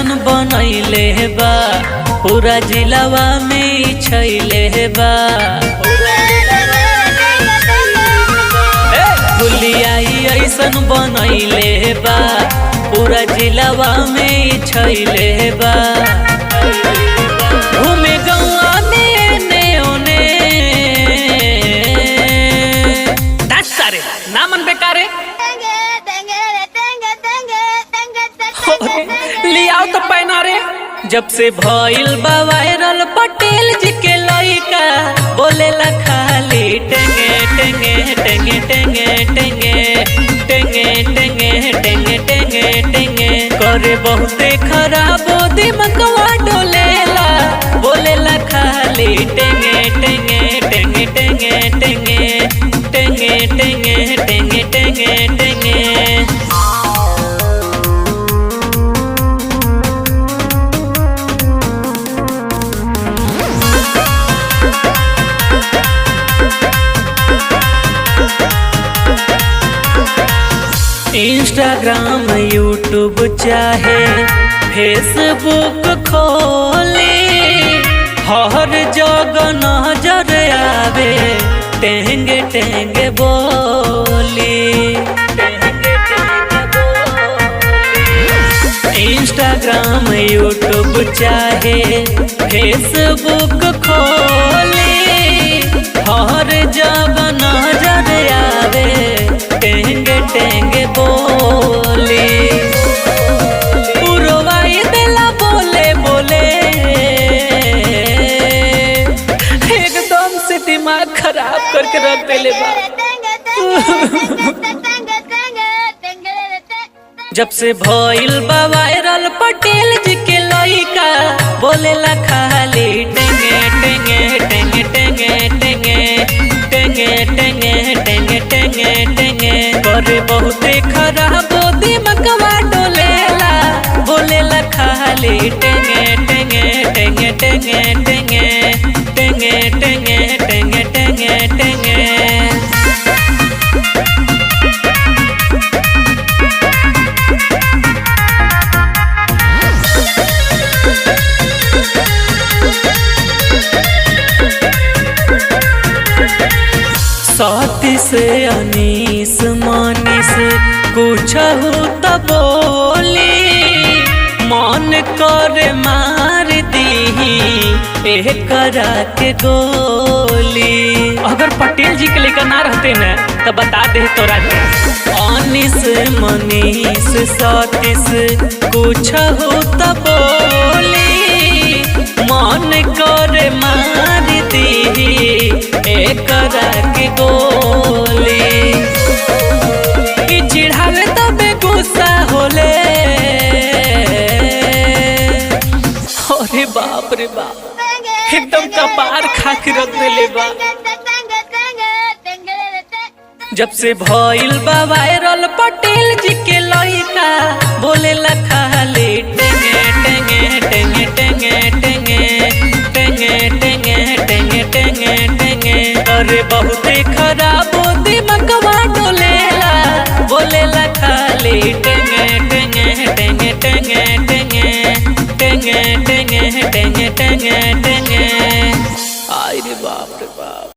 ऐसन बनैले बा पूरा जिलावा में छैले बा। हुलिया ऐसन बनैले बा पूरा जिलावा में छैले बा। घूमे गौआ में एने ओने सारे नामन बेकारे लियाओ तो पहना रे। जब से भइल बा वायरल पटेल जी के लइका बोलेला खाली टेंगे टेंगे टेंगे टेंगे टेंगे टेंगे टेंगे टेंगे टेंगे टेंगे करे बहुते खराब दिमकवा डोलेला बोलेला खाली टेंगे टेंगे टेंगे टेंगे टेंगे टेंगे टेंगे टेंगे टेंगे टेंगे। इंस्टाग्राम यूट्यूब चाहे फेसबुक खोले हर जगह नजर आवे टेंगे टेंगे बोली। इंस्टाग्राम यूट्यूब चाहे फेसबुक खोले हर जगह नजर आवे टेंगे टेंगे बोली। उड़वाई देला बोले बोले एकदम से दिमाग खराब करके रख देले बा। जब से भइल बा वायरल पटेल जी के लइका बोलेला खाली टेंगे टेंगे टेंगे टेंगे टेंगे टेंगे टेंगे टेंगे टेंगे टेंगे करे बहुते खराब दिमकवा डोलेला बोलेला खाली टेंगे टेंगे टेंगे टेंगे टेंगे टेंगे टेंगे टेंगे टेंगे टेंगे। सतीश अनीस मनीष कुछ तो बोली मन कर मार दी एकरा के गोली। अगर पटेल जी के लेकर ना रहते न तो बता दे तोरा के। अनीस मनीष सतीश कुछ तो बोली मन कर मार दी एकरा के गोली। चिढ़ावे तबे गुस्सा होले अरे बाप रे बाप एकदम कपार खा के रख देले बा। जब से भइल बा वायरल पटेल जी के लइका बोलेला खाली टेंगे टेंगे टेंगे टेंगे टेंगे टेंगे टेंगे टेंगे टेंगे टेंगे अरे बहुते खराब दिमकवा डोलेला बोलेला खाली टेंगे टेंगे टेंगे टेंगे टेंगे टेंगे टेंगे टेंगे टेंगे टेंगे। आई रे बाप रे बाप।